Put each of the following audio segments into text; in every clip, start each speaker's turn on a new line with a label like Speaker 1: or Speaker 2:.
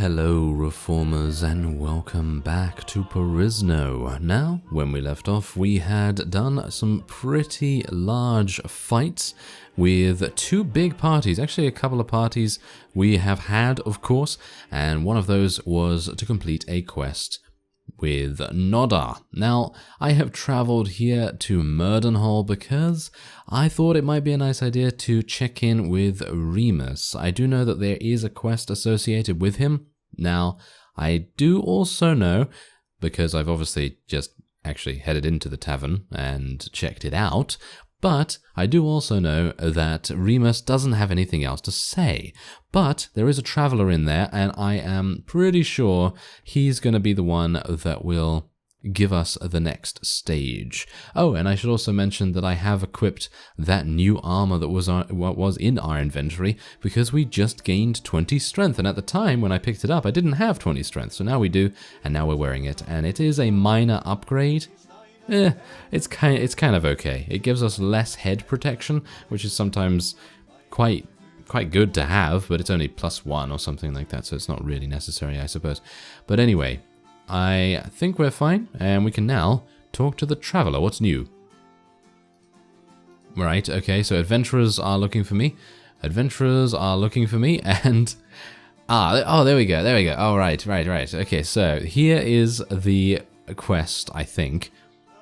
Speaker 1: Hello Reformers and welcome back to Perisno. Now, when we left off, we had done some pretty large fights with two big parties, actually a couple of parties we have had, of course, and one of those was to complete a quest with Nodar. Now, I have traveled here to Murdenhall because I thought it might be a nice idea to check in with Remus. I do know that there is a quest associated with him. Now, I do also know, because I've obviously just actually headed into the tavern and checked it out, but I do also know that Remus doesn't have anything else to say. But there is a traveler in there, and I am pretty sure he's going to be the one that will give us the next stage. Oh, and I should also mention that I have equipped that new armor that was in our inventory because we just gained 20 strength, and at the time when I picked it up I didn't have 20 strength, so now we do, and now we're wearing it, and it is a minor upgrade. It's kind of okay. It gives us less head protection, which is sometimes quite good to have, but it's only +1 or something like that, so it's not really necessary, I suppose. But anyway, I think we're fine, and we can now talk to the traveler. What's new? Right, okay, so adventurers are looking for me. Adventurers are looking for me, and... oh, there we go. Oh, right. Okay, so here is the quest, I think.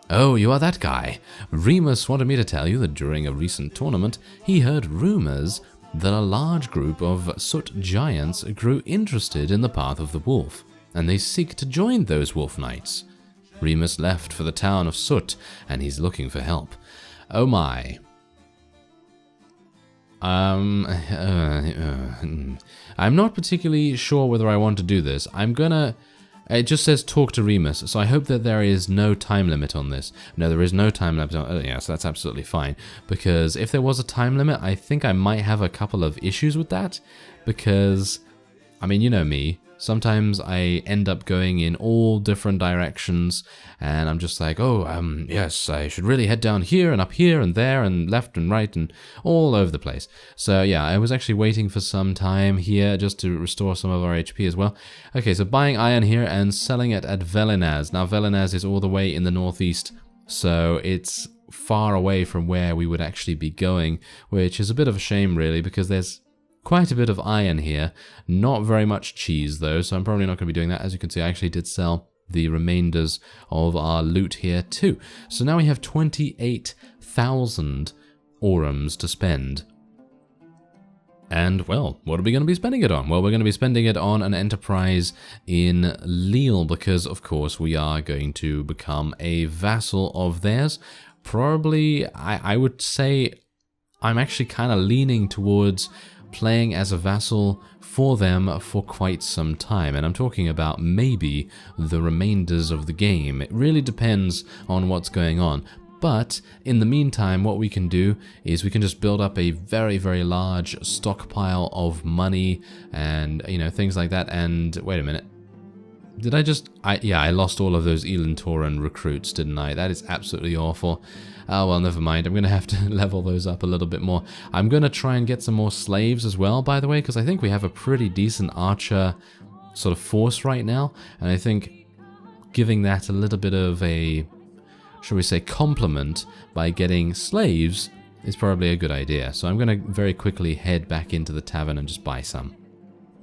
Speaker 1: Oh, you are that guy. Remus wanted me to tell you that during a recent tournament, he heard rumors that a large group of Soot giants grew interested in the Path of the Wolf, and they seek to join those Wolf Knights. Remus left for the town of Soot, and he's looking for help. Oh my. I'm not particularly sure whether I want to do this. It just says talk to Remus, so I hope that there is no time limit on this. No, there is no time limit on it. Yeah, so that's absolutely fine. Because if there was a time limit, I think I might have a couple of issues with that. Because, I mean, you know me. Sometimes I end up going in all different directions, and I'm just like, oh, yes, I should really head down here and up here and there and left and right and all over the place. So yeah, I was actually waiting for some time here just to restore some of our HP as well. Okay, so buying iron here and selling it at Velinaz. Now, Velinaz is all the way in the northeast, so it's far away from where we would actually be going, which is a bit of a shame, really, because there's quite a bit of iron here, not very much cheese though, so I'm probably not going to be doing that. As you can see, I actually did sell the remainders of our loot here too. So now we have 28,000 orums to spend. And, well, what are we going to be spending it on? Well, we're going to be spending it on an enterprise in Lille, because, of course, we are going to become a vassal of theirs. Probably, I would say, I'm actually kind of leaning towards playing as a vassal for them for quite some time, and I'm talking about maybe the remainders of the game. It really depends on what's going on, but in the meantime what we can do is we can just build up a very, very large stockpile of money and, you know, things like that. And wait a minute, did I lost all of those Elantoran recruits, didn't I? That is absolutely awful. Oh, well, never mind. I'm going to have to level those up a little bit more. I'm going to try and get some more slaves as well, by the way, because I think we have a pretty decent archer sort of force right now. And I think giving that a little bit of a, shall we say, compliment by getting slaves is probably a good idea. So I'm going to very quickly head back into the tavern and just buy some.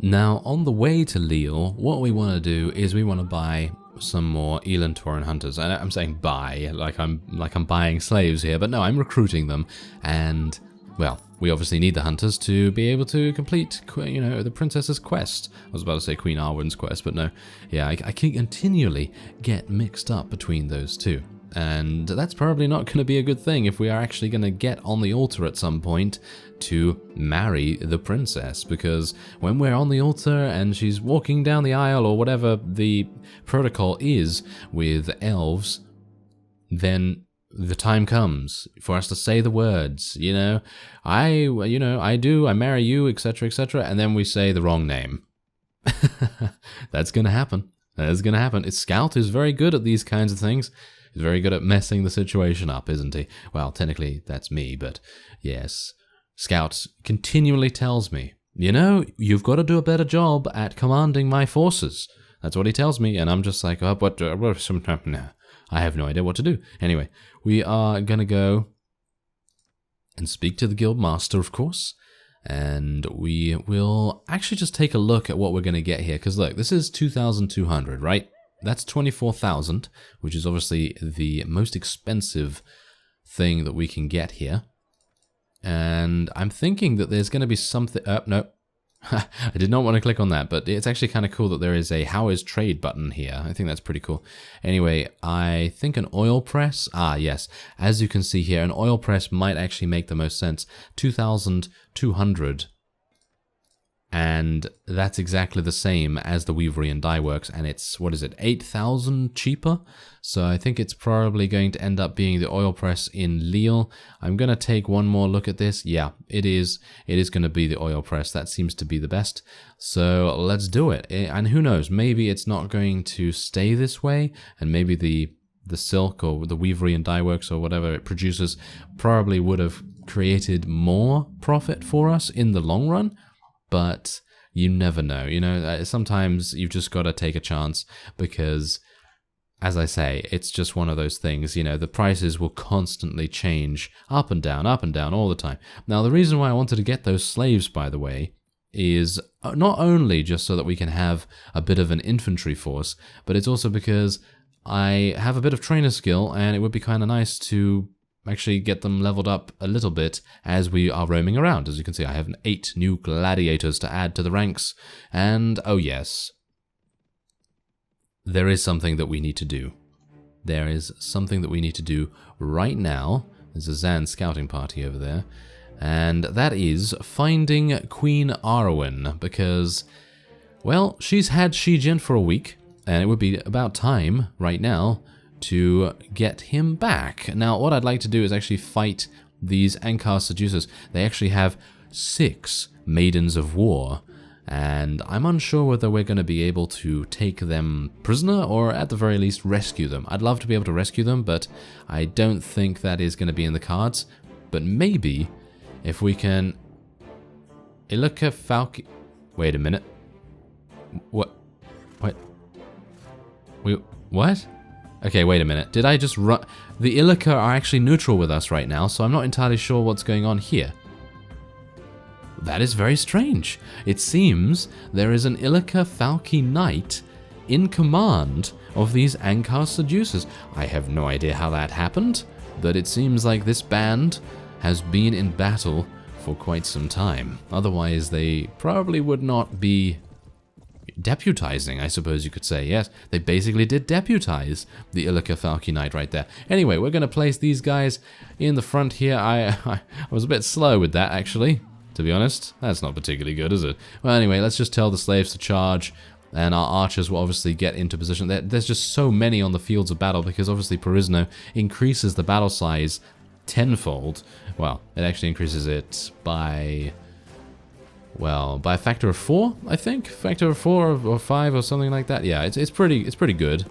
Speaker 1: Now, on the way to Lille, what we want to do is we want to buy some more Elantoran hunters. And I'm saying buy, like I'm buying slaves here, but no, I'm recruiting them. And, well, we obviously need the hunters to be able to complete, you know, the princess's quest. I was about to say Queen Arwen's quest, but no. Yeah, I can continually get mixed up between those two. And that's probably not going to be a good thing if we are actually going to get on the altar at some point to marry the princess, because when we're on the altar and she's walking down the aisle or whatever the protocol is with elves, then the time comes for us to say the words, you know, I marry you, etc., etc., and then we say the wrong name. That's going to happen. That is going to happen. Scout is very good at these kinds of things. He's very good at messing the situation up, isn't he? Well, technically, that's me, but yes. Scout continually tells me you know, you've got to do a better job at commanding my forces. That's what he tells me, and I'm just like, oh, what I have no idea what to do. Anyway, we are going to go and speak to the guild master, of course, and we will actually just take a look at what we're going to get here, because look, this is 2,200, right? That's 24,000, which is obviously the most expensive thing that we can get here. And I'm thinking that there's going to be something... no. I did not want to click on that, but it's actually kind of cool that there is a How is Trade button here. I think that's pretty cool. Anyway, I think an oil press... Ah, yes. As you can see here, an oil press might actually make the most sense. 2,200. And that's exactly the same as the weavery and dye works, and it's, what is it, 8,000 cheaper? So I think it's probably going to end up being the oil press in Lille. I'm going to take one more look at this. Yeah, it is going to be the oil press. That seems to be the best. So let's do it. And who knows, maybe it's not going to stay this way, and maybe the silk or the weavery and dye works or whatever it produces probably would have created more profit for us in the long run. But you never know, you know, sometimes you've just got to take a chance because, as I say, it's just one of those things, you know, the prices will constantly change up and down all the time. Now, the reason why I wanted to get those slaves, by the way, is not only just so that we can have a bit of an infantry force, but it's also because I have a bit of trainer skill and it would be kind of nice to actually get them leveled up a little bit as we are roaming around. As you can see, I have 8 new gladiators to add to the ranks. And, oh yes, there is something that we need to do. There is something that we need to do right now. There's a Zan scouting party over there. And that is finding Queen Arwen, because, well, she's had Shijin for a week, and it would be about time right now to get him back. Now, what I'd like to do is actually fight these Ankar seducers. They actually have 6 maidens of war, and I'm unsure whether we're going to be able to take them prisoner or at the very least rescue them. I'd love to be able to rescue them, but I don't think that is going to be in the cards. But maybe if we can... Ilika Falki... Wait a minute. What? What? Okay, wait a minute. Did I just run... The Ilika are actually neutral with us right now, so I'm not entirely sure what's going on here. That is very strange. It seems there is an Ilika Falki Knight in command of these Ankar seducers. I have no idea how that happened, but it seems like this band has been in battle for quite some time. Otherwise, they probably would not be deputizing, I suppose you could say. Yes, they basically did deputize the Ilika Falki Knight right there. Anyway, we're going to place these guys in the front here. I was a bit slow with that, actually, to be honest. That's not particularly good, is it? Well, anyway, let's just tell the slaves to charge, and our archers will obviously get into position. There's just so many on the fields of battle, because obviously Perisno increases the battle size tenfold. Well, it actually increases it by... Well, by a factor of 4, I think? Factor of 4 or 5 or something like that. Yeah, it's pretty good.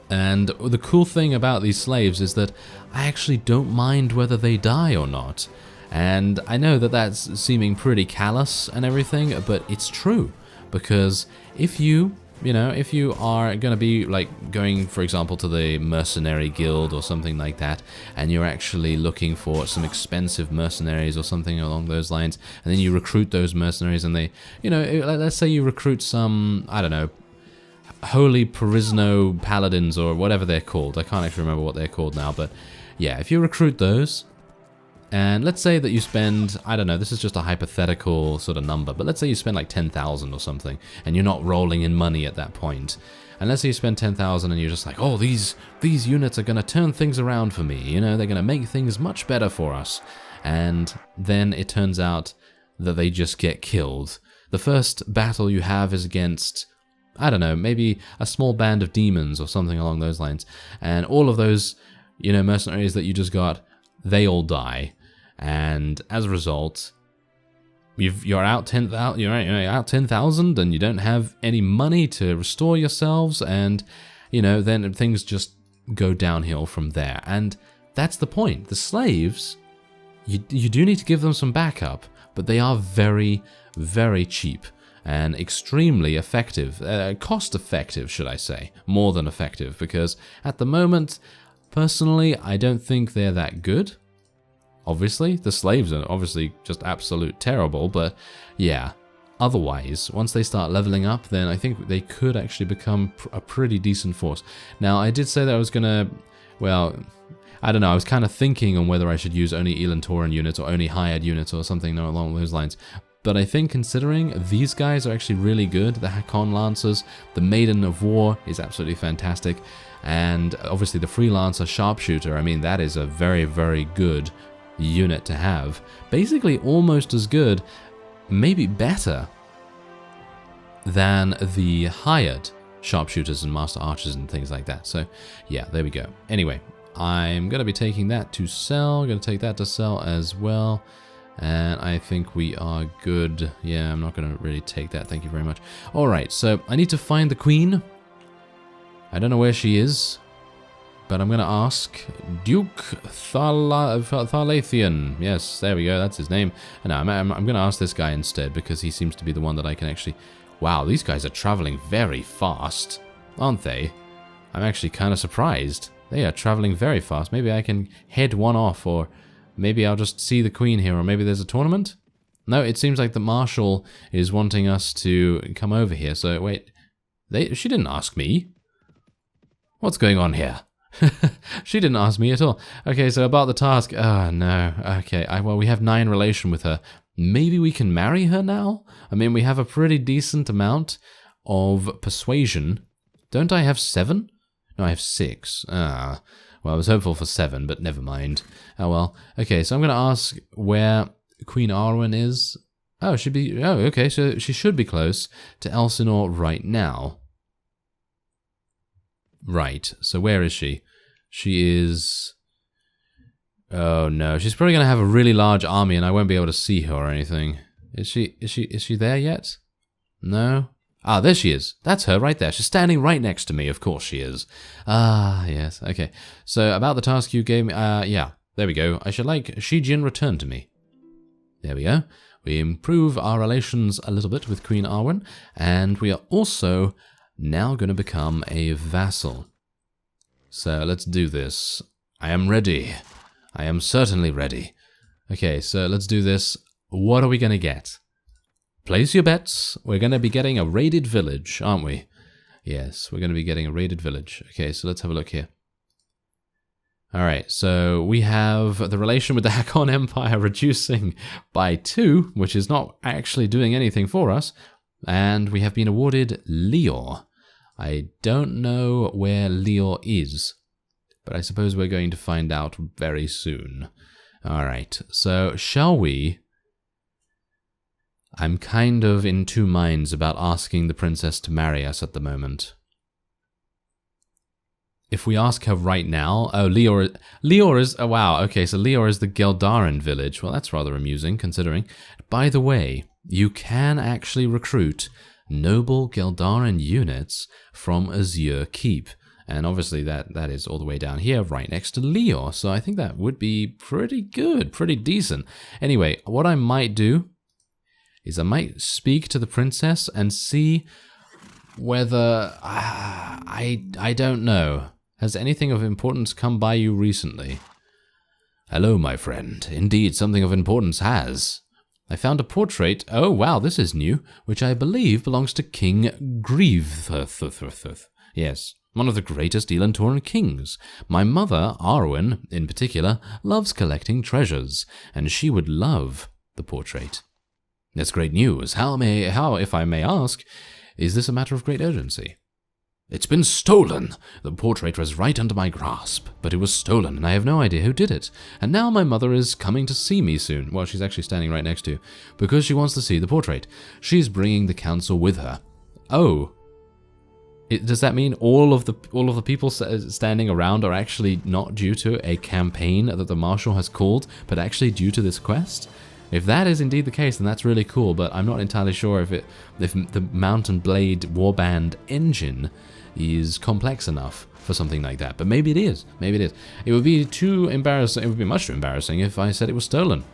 Speaker 1: And the cool thing about these slaves is that I actually don't mind whether they die or not. And I know that that's seeming pretty callous and everything, but it's true. Because if you are going to be like going, for example, to the mercenary guild or something like that, and you're actually looking for some expensive mercenaries or something along those lines, and then you recruit those mercenaries and they, let's say you recruit some, I don't know, Holy Perisno Paladins or whatever they're called. I can't actually remember what they're called now, but yeah, if you recruit those, and let's say that you spend, I don't know, this is just a hypothetical sort of number, but let's say you spend like 10,000 or something, and you're not rolling in money at that point. And let's say you spend 10,000 and you're just like, oh, these units are going to turn things around for me, they're going to make things much better for us. And then it turns out that they just get killed. The first battle you have is against, I don't know, maybe a small band of demons or something along those lines. And all of those, mercenaries that you just got, they all die. And as a result, you're out 10,000. You're out 10,000, and you don't have any money to restore yourselves, and then things just go downhill from there. And that's the point. The slaves, you do need to give them some backup, but they are very, very cheap and extremely effective. Cost-effective, should I say. More than effective, because at the moment, personally, I don't think they're that good. Obviously, the slaves are obviously just absolute terrible, but yeah. Otherwise, once they start leveling up, then I think they could actually become a pretty decent force. Now, I did say that I was gonna, well, I don't know, I was kind of thinking on whether I should use only Elantoran units or only hired units or something along those lines. But I think considering these guys are actually really good, the Hakon Lancers, the Maiden of War is absolutely fantastic, and obviously the Freelancer Sharpshooter, I mean, that is a very, very good unit to have. Basically almost as good, maybe better, than the hired Sharpshooters and Master Archers and things like that. So yeah, there we go. Anyway, I'm going to be taking that to sell, going to take that to sell as well. And I think we are good. Yeah, I'm not going to really take that. Thank you very much. All right, so I need to find the Queen. I don't know where she is, but I'm going to ask Duke Thalathian. Yes, there we go. That's his name. And no, I'm going to ask this guy instead because he seems to be the one that I can actually... Wow, these guys are traveling very fast, aren't they? I'm actually kind of surprised. They are traveling very fast. Maybe I can head one off, or maybe I'll just see the Queen here, or maybe there's a tournament? No, it seems like the Marshal is wanting us to come over here. So, wait, she didn't ask me. What's going on here? She didn't ask me at all. Okay, so about the task. Oh, no. Okay, well, we have 9 relation with her. Maybe we can marry her now? I mean, we have a pretty decent amount of persuasion. Don't I have 7? No, I have 6. Ah, well, I was hopeful for 7, but never mind. Oh, well. Okay, so I'm going to ask where Queen Arwen is. Oh, okay, so she should be close to Elsinore right now. Right, so where is she? She is... Oh no, she's probably going to have a really large army and I won't be able to see her or anything. Is she there yet? No? Ah, there she is. That's her right there. She's standing right next to me. Of course she is. Ah, yes. Okay. So about the task you gave me, yeah, there we go. I should like Shijin return to me. There we go. We improve our relations a little bit with Queen Arwen, and we are also now going to become a vassal. So let's do this. I am ready. I am certainly ready. Okay, so let's do this. What are we going to get? Place your bets. We're going to be getting a raided village, aren't we? Yes, we're going to be getting a raided village. Okay, so let's have a look here. Alright, so we have the relation with the Hakon Empire reducing by 2, which is not actually doing anything for us. And we have been awarded Leor. I don't know where Leor is, but I suppose we're going to find out very soon. Alright, so shall we... I'm kind of in 2 minds about asking the princess to marry us at the moment. If we ask her right now... Oh, Leor is... Oh, wow, okay, so Leor is the Geldaran village. Well, that's rather amusing, considering. By the way, you can actually recruit noble Geldaran units from Azure Keep. And obviously that is all the way down here, right next to Leor. So I think that would be pretty good, pretty decent. Anyway, what I might do is I might speak to the princess and see whether... I don't know. Has anything of importance come by you recently? Hello, my friend. Indeed, something of importance has. I found a portrait, oh wow, this is new, which I believe belongs to King Grieve. Yes, one of the greatest Elantoran kings. My mother, Arwen, in particular, loves collecting treasures, and she would love the portrait. That's great news. How, if I may ask, is this a matter of great urgency? It's been stolen! The portrait was right under my grasp, but it was stolen, and I have no idea who did it. And now my mother is coming to see me soon. Well, she's actually standing right next to you, because she wants to see the portrait. She's bringing the council with her. Oh. Does that mean all of the people standing around are actually not due to a campaign that the Marshal has called, but actually due to this quest? If that is indeed the case, then that's really cool, but I'm not entirely sure if the Mount and Blade Warband engine is complex enough for something like that. But maybe it is. Maybe it is. It would be too embarrassing. It would be much too embarrassing if I said it was stolen.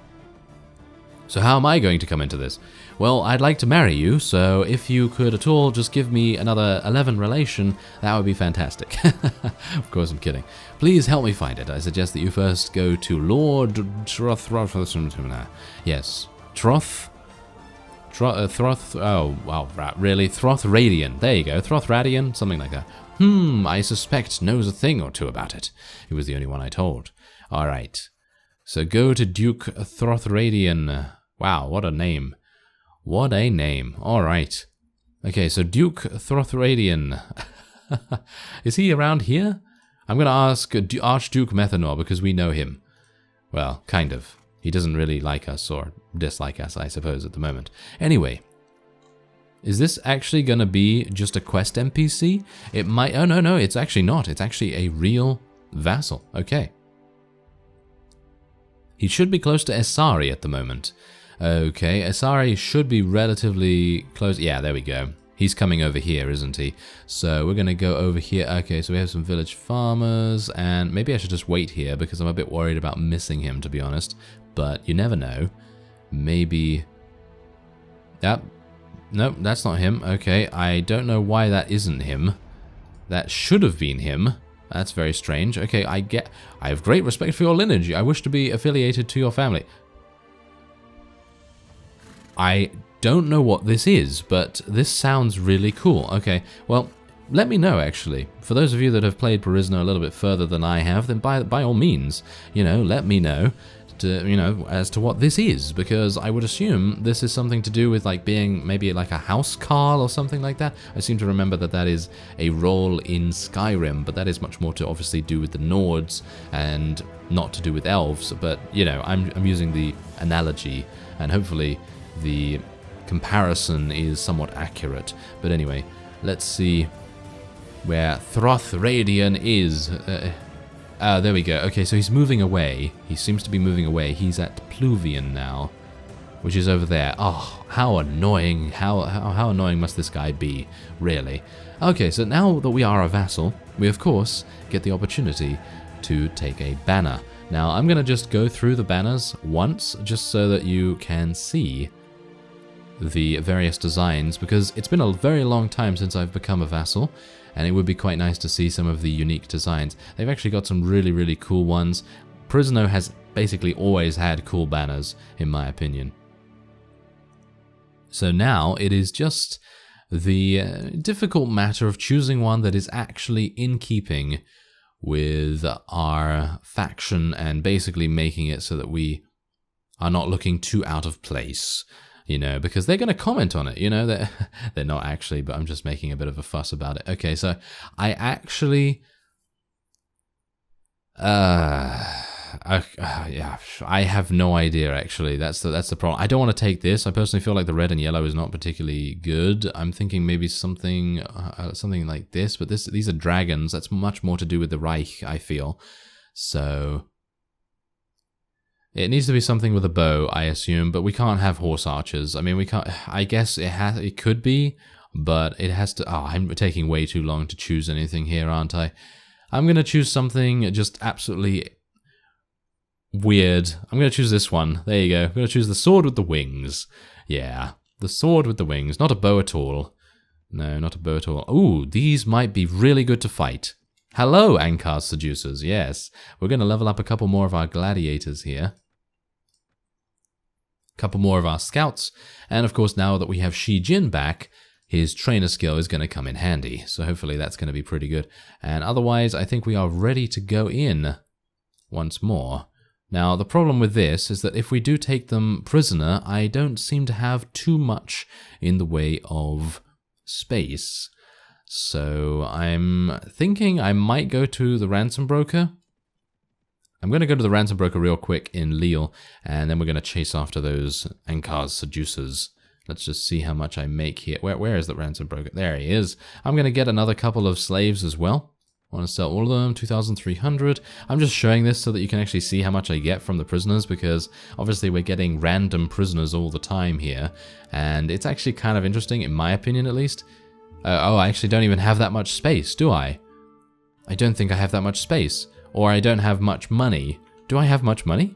Speaker 1: So how am I going to come into this? Well, I'd like to marry you, so if you could at all just give me another 11 relation, that would be fantastic. Of course, I'm kidding. Please help me find it. I suggest that you first go to Lord Troth. Yes, Troth. Oh, wow, really? Troth Radian. There you go, Troth Radian, something like that. I suspect knows a thing or two about it. He was the only one I told. All right. So go to Duke Throthradian. Wow, what a name. What a name. All right. Okay, so Duke Throthradian. Is he around here? I'm going to ask Archduke Methanor because we know him. Well, kind of. He doesn't really like us or dislike us, I suppose, at the moment. Anyway. Is this actually going to be just a quest NPC? It might... Oh, no, it's actually not. It's actually a real vassal. Okay. He should be close to Esari at the moment. Okay, Esari should be relatively close. Yeah, there we go. He's coming over here, isn't he? So we're going to go over here. Okay, so we have some village farmers, and maybe I should just wait here because I'm a bit worried about missing him, to be honest. But you never know. Maybe... Yep. Nope, that's not him. Okay, I don't know why that isn't him. That should have been him. That's very strange. Okay, I have great respect for your lineage. I wish to be affiliated to your family. I don't know what this is, but this sounds really cool. Okay, well, let me know, actually. For those of you that have played Perisno a little bit further than I have, then by all means, let me know. As to what this is, because I would assume this is something to do with like being maybe like a house Carl or something like that. I seem to remember that is a role in Skyrim, but that is much more to obviously do with the Nords and not to do with elves. But I'm using the analogy, and hopefully the comparison is somewhat accurate. But anyway, let's see where Throthradian is. There we go. Okay, so he's moving away. He seems to be moving away. He's at Pluvian now, which is over there. Oh, how annoying. How annoying must this guy be, really? Okay, so now that we are a vassal, we of course get the opportunity to take a banner. Now, I'm going to just go through the banners once, just so that you can see the various designs, because it's been a very long time since I've become a vassal, and it would be quite nice to see some of the unique designs. They've actually got some really, really cool ones. Perisno has basically always had cool banners, in my opinion. So now it is just the difficult matter of choosing one that is actually in keeping with our faction and basically making it so that we are not looking too out of place. Because they're going to comment on it, they're not actually, but I'm just making a bit of a fuss about it. Okay, so I actually, yeah, I have no idea, actually. That's the problem. I don't want to take this. I personally feel like the red and yellow is not particularly good. I'm thinking maybe something like this, but these are dragons. That's much more to do with the Reich, I feel. So... it needs to be something with a bow, I assume, but we can't have horse archers. I mean, we can't... I guess it could be, but it has to... Oh, I'm taking way too long to choose anything here, aren't I? I'm going to choose something just absolutely weird. I'm going to choose this one. There you go. I'm going to choose the sword with the wings. Yeah, the sword with the wings. Not a bow at all. No, not a bow at all. Ooh, these might be really good to fight. Hello, Ankar's seducers. Yes, we're going to level up a couple more of our gladiators here. Couple more of our scouts, and of course now that we have Shi Jin back, his trainer skill is going to come in handy, so hopefully that's going to be pretty good. And otherwise, I think we are ready to go in once more. Now, the problem with this is that if we do take them prisoner, I don't seem to have too much in the way of space. So I'm thinking I might go to the ransom broker. I'm going to go to the ransom broker real quick in Lille, and then we're going to chase after those Ankar's seducers. Let's just see how much I make here. Where is the ransom broker? There he is. I'm going to get another couple of slaves as well. I want to sell all of them, 2,300. I'm just showing this so that you can actually see how much I get from the prisoners, because obviously we're getting random prisoners all the time here, and it's actually kind of interesting, in my opinion at least. Oh, I actually don't even have that much space, do I? I don't think I have that much space. Or I don't have much money. Do I have much money?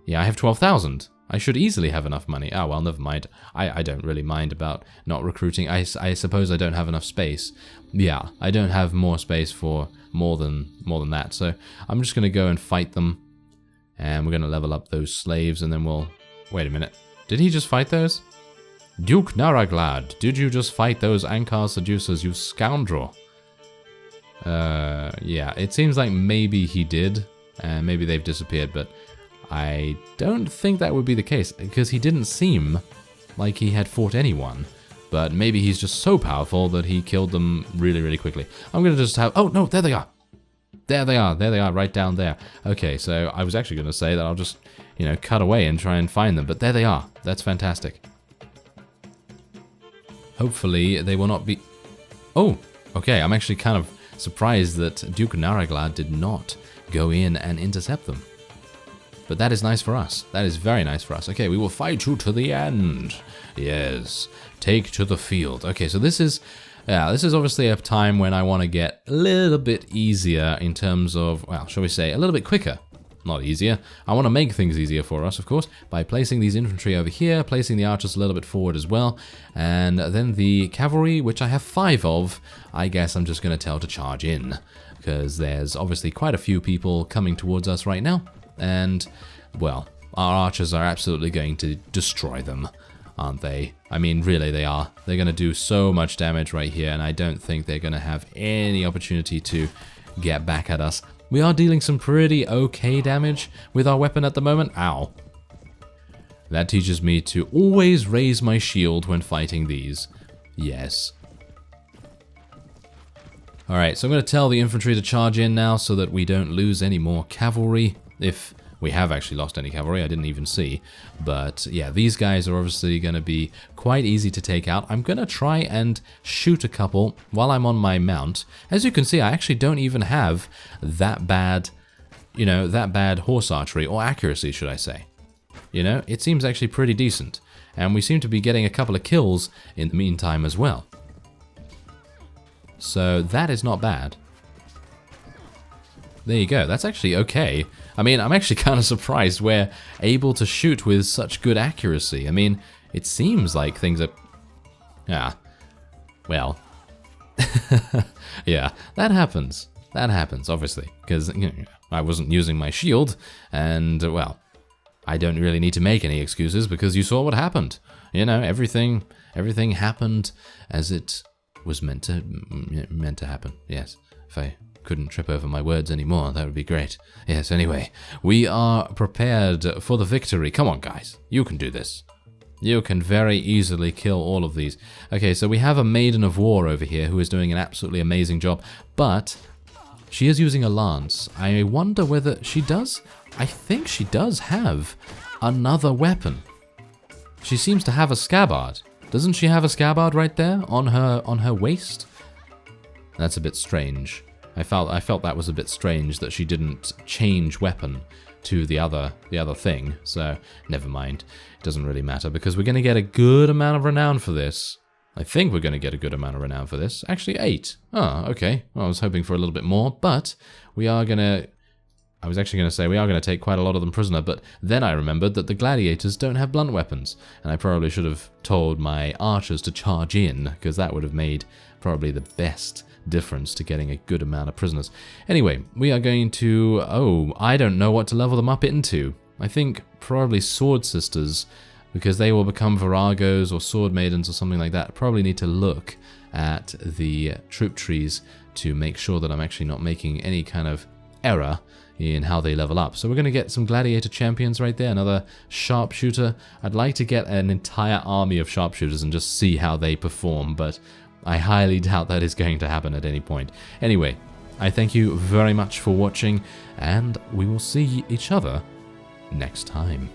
Speaker 1: Yeah, I have 12,000. I should easily have enough money. Oh, well, never mind. I don't really mind about not recruiting. I suppose I don't have enough space. Yeah, I don't have more space for more than that. So I'm just going to go and fight them. And we're going to level up those slaves, and then we'll... Wait a minute. Did he just fight those? Duke Naraglad, did you just fight those Ankar seducers, you scoundrel? Yeah, it seems like maybe he did, and maybe they've disappeared, but I don't think that would be the case, because he didn't seem like he had fought anyone. But maybe he's just so powerful that he killed them really, really quickly. I'm going to just have... Oh, no, there they are. There they are, right down there. Okay, so I was actually going to say that I'll just, you know, cut away and try and find them, but there they are. That's fantastic. Hopefully they will not be... Oh, okay, I'm actually kind of surprised that Duke Naraglad did not go in and intercept them. But that is nice for us. That is very nice for us. Okay, we will fight you to the end. Yes, take to the field. Okay, so this is obviously a time when I want to get a little bit easier in terms of, well, shall we say, a little bit quicker. Not easier. I want to make things easier for us, of course, by placing these infantry over here, placing the archers a little bit forward as well, and then the cavalry, which I have 5 of, I guess I'm just going to tell to charge in, because there's obviously quite a few people coming towards us right now, and, well, our archers are absolutely going to destroy them, aren't they? I mean, really, they are. They're going to do so much damage right here, and I don't think they're going to have any opportunity to get back at us. We are dealing some pretty okay damage with our weapon at the moment. Ow. That teaches me to always raise my shield when fighting these. Yes. Alright, so I'm going to tell the infantry to charge in now so that we don't lose any more cavalry. If we have actually lost any cavalry, I didn't even see. But yeah, these guys are obviously going to be quite easy to take out. I'm going to try and shoot a couple while I'm on my mount. As you can see, I actually don't even have that bad, you know, that bad horse archery, or accuracy, should I say. You know, it seems actually pretty decent. And we seem to be getting a couple of kills in the meantime as well. So that is not bad. There you go, that's actually okay. I mean, I'm actually kind of surprised we're able to shoot with such good accuracy. I mean, it seems like things are... Yeah, well... yeah, that happens. That happens, obviously, because you know, I wasn't using my shield, and, well, I don't really need to make any excuses because you saw what happened. You know, everything happened as it was meant to happen, yes. If I couldn't trip over my words anymore, that would be great. Yes, anyway, we are prepared for the victory. Come on, guys. You can do this. You can very easily kill all of these. Okay, so we have a Maiden of War over here who is doing an absolutely amazing job, but she is using a lance. I wonder whether she does... I think she does have another weapon. She seems to have a scabbard. Doesn't she have a scabbard right there on her waist? That's a bit strange. I felt that was a bit strange that she didn't change weapon to the other thing. So never mind. It doesn't really matter because we're going to get a good amount of renown for this. I think we're going to get a good amount of renown for this. Actually, 8. Oh, okay. Well, I was hoping for a little bit more, but we are going to... I was actually going to say we are going to take quite a lot of them prisoner, but then I remembered that the gladiators don't have blunt weapons, and I probably should have told my archers to charge in, because that would have made probably the best difference to getting a good amount of prisoners. Anyway, we are going to... Oh, I don't know what to level them up into. I think probably sword sisters, because they will become viragos or sword maidens or something like that. Probably need to look at the troop trees to make sure that I'm actually not making any kind of error in how they level up. So we're going to get some gladiator champions right there, another sharpshooter. I'd like to get an entire army of sharpshooters and just see how they perform, but I highly doubt that is going to happen at any point. Anyway, I thank you very much for watching, and we will see each other next time.